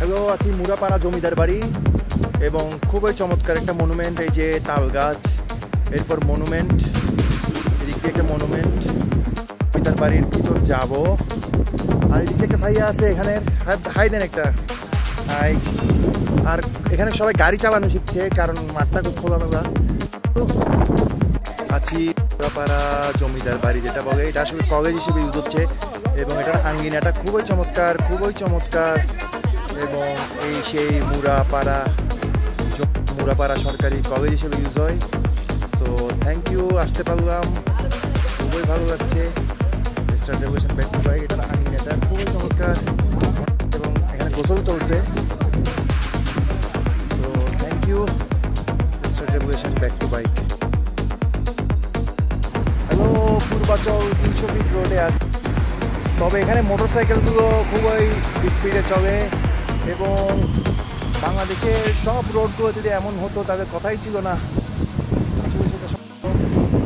Hello, আছি মুরাপাড়া জমিদার বাড়ি এবং খুবই চমৎকার একটা মনুমেন্ট। এই যে তাল গাছ, এরপর মনুমেন্ট, এদিক দিয়ে একটা মনুমেন্ট। জমিদার বাড়ির ভিতর যাব। আর এদিক থেকে একটা ভাইয়া আছে এখানে, হাই দেন একটা হাই। আর এখানে সবাই গাড়ি চালানো শিখছে কারণ মাঠটা খুব খোলামেলা। আছি মুরাপাড়া জমিদার বাড়ি, যেটা বলে এটা আসলে কলেজ হিসেবে ইউজ হচ্ছে এবং এটার আঙ্গিনাটা খুবই চমৎকার, খুবই চমৎকার। এবং এই সেই মুরাপাড়া সরকারি কলেজ হিসেবে ইউজ হয়। সো থ্যাংক ইউ, আসতে পারলাম, খুবই ভালো লাগছে। Star devotion back to bike, এটার আঙ্গিনাটা খুবই চমৎকার এবং এখানে গোসল চলছে। So thank you, star devotion back to bike. Hello, Purbachal 300 feet রোডে আছে। তবে এখানে মোটরসাইকেলগুলো খুবই স্পিডে চলে এবং বাংলাদেশের সব রোডগুলো যদি এমন হতো তাদের কথাই ছিল না।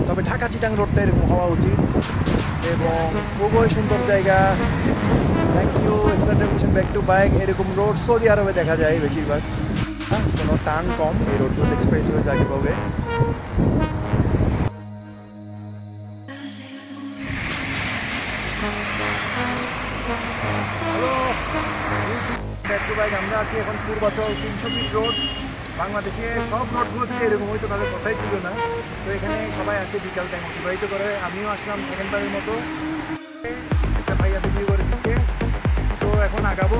তবে ঢাকা চিটাং রোডটা এরকম হওয়া উচিত এবং খুবই সুন্দর জায়গা। Thank you, star devotion back to bike. এরকম রোড সৌদি আরবে দেখা যায় বেশিরভাগ, হ্যাঁ, কোনো টান কম। এই রোডগুলো এক্সপ্রেস হয়ে যাকে বলে। আমরা আছি এখন পূর্বাচল 300 ফিট রোড। বাংলাদেশে সব রোডগুলো থেকে এরকম হয়তো তাদের কথাই ছিল না। তো এখানে সবাই আসে বিকাল টাইম অতিবাহিত করে। আমিও আসলাম সেকেন্ডবারের মতো। একটা ভাইয়া ভিডিও করে দিচ্ছে। তো এখন আগাবো।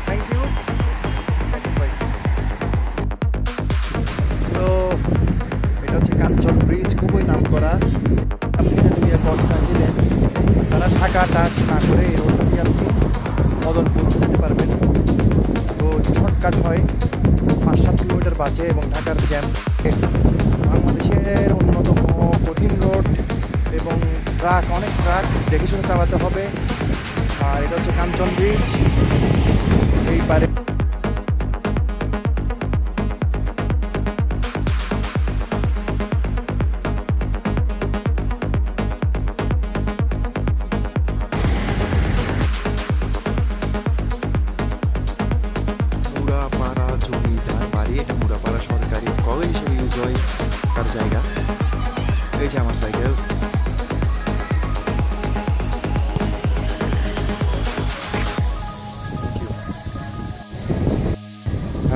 Thank you. তো এটা হচ্ছে কাঞ্চন ব্রিজ, খুবই নাম করা। আপনি যদি দিলেন তারা ঢাকা টাচ না করে এই রোড দিয়ে আপনি মদনপুর যেতে পারবেন। তো শর্টকাট হয়, 5-7 কিলোমিটার বাঁচে এবং ঢাকার জ্যাম। বাংলাদেশের অন্যতম কঠিন রোড এবং অনেক ট্রাক দেখে শুনে চালাতে হবে। আর এটা হচ্ছে কাঞ্চন ব্রিজ। এই পারে মুরাপাড়া জমিদার বাড়ি, এটা মুরাপাড়া সরকারি কলেজ হিসেবে ইউজ হয় তার জায়গা। এই যে আমার সাইকেল।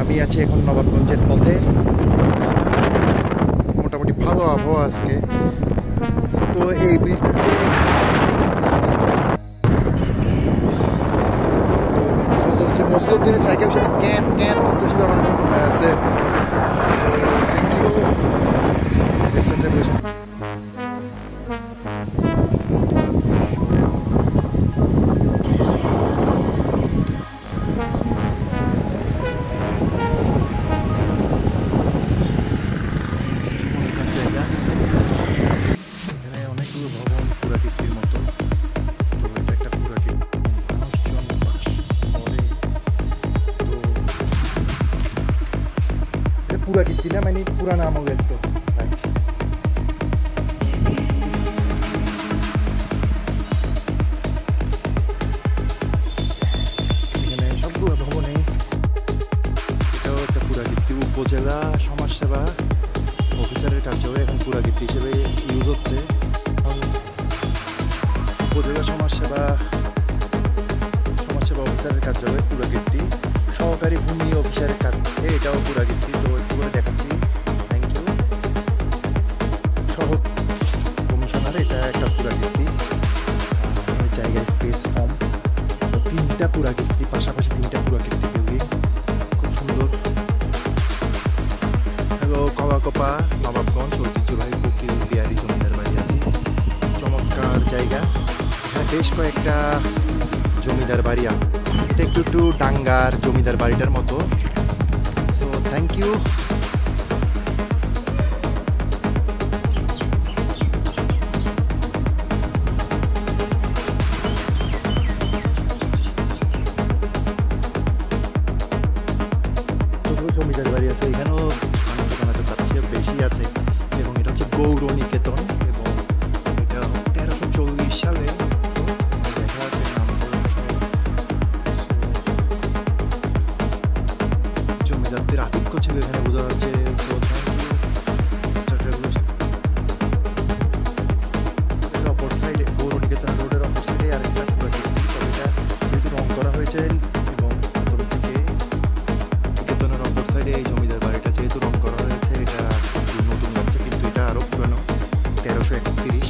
আমি আছি এখন নবাবগঞ্জের পথে। মোটামুটি ভালো আবহাওয়া আজকে। তো এই ব্রিজটাতে মসজিদের সাইকেল সাথে ক্যাঁত ক্যাঁত করতেছিল, আমার মনে আছে। অনেকগুলো ভবন পুরাকীর্তির মতো। তো এটা একটা পুরাকীর্তি, মানুষজন বাস করে। তো পুরাকীর্তি না, মানে পুরানো আমলের। তো এখানে সবগুলো ভবনে। এটাও একটা পুরাকীর্তি। উপজেলা সমাজসেবা অফিসারের কার্যালয় এখন পুরাকীর্তি হিসেবে ইউজ হচ্ছে। উপজেলা সমাজসেবা অফিসারের কার্যালয় পুরাকীর্তি। সহকারী ভূমি অফিসারের কার্যালয়, এটাও পুরাকীর্তি। তো একটু করে দেখাচ্ছি। Thank you. শহর কমিশনার, এটা একটা পুরাকীর্তি। জায়গায় স্পেস কম। তো 3টা পুরাকীর্তি, পাশাপাশি 3টা পুরাকীর্তি বিল্ডিং, খুব সুন্দর। হ্যালো, কওয়াকোপা নবাবগঞ্জ ঐতিহ্যবাহী ফকির বিহারী জমিদার বাড়ি আছে। চমৎকার জায়গা। এখানে বেশ কয়েকটা জমিদার বাড়ি আছে। এটা একটু ডাঙ্গার জমিদার বাড়িটার মতো। So thank you. জমিদার বাড়ি আছে এখানেও, বানাতে তার চেয়ে বেশি আছে এবং এটা হচ্ছে গৌর নিকেতন এবং এটা 1340 সালে দেখা আছে নাম। হচ্ছে এখানে বোঝা যাচ্ছে। অপর সাইডে গৌরনিকেতন রোডের অপর সাইডে আরেকটা এটা যেহেতু রং করা হয়েছে এবং প্রথম থেকে নিকেতনের অপর সাইডে এই জমিদার বাড়িটা যেহেতু রং করা হয়েছে এটা নতুন লাগছে, কিন্তু এটা আরো পুরানো 1331।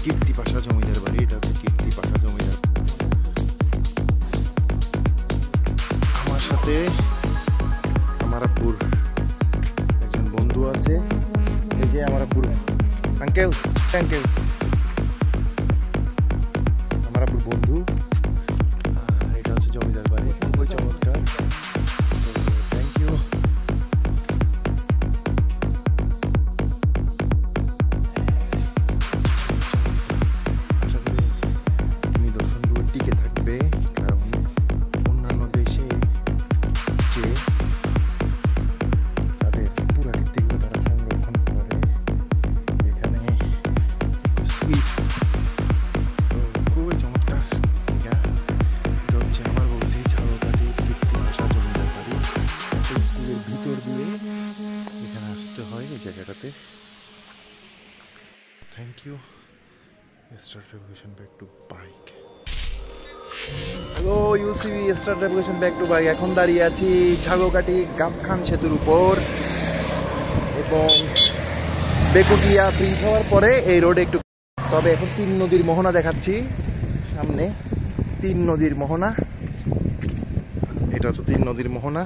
কীর্তিপাশা জমিদার বাড়ি, এটা হচ্ছে কীর্তিপাশা জমিদার। আমার সাথে আমার আব্বুর একজন বন্ধু আছে, এই যে আমার আব্বুর আঙ্কেল, আঙ্কেল আমার আব্বুর বন্ধু। আর এটা হচ্ছে জমিদার বাড়ি, খুবই চমৎকার। Thank you. টিকে থাকবে, কারণ অন্যান্য দেশে যে তাদের পুরাকীর্তিগুলো তারা সংরক্ষণ করে, এখানে খুবই চমৎকার। এটা হচ্ছে আমার বলছি ঝালকাঠি কীর্তিপাশা জমিদার বাড়ি। স্কুলের ভিতর দিয়ে এখানে আসতে হয় এই জায়গাটাতে। Thank you. Start navigation back to bike. Hello UCB, start navigation back to bike. এখন দাঁড়িয়ে আছি ঝালকাঠি গাবখান সেতুর উপর, এবং বেকুটিয়া ব্রিজ হওয়ার পরে এই রোডে একটু, তবে এখন 3 নদীর মোহনা দেখাচ্ছি সামনে। 3 নদীর মোহনা, এটা হচ্ছে 3 নদীর মোহনা।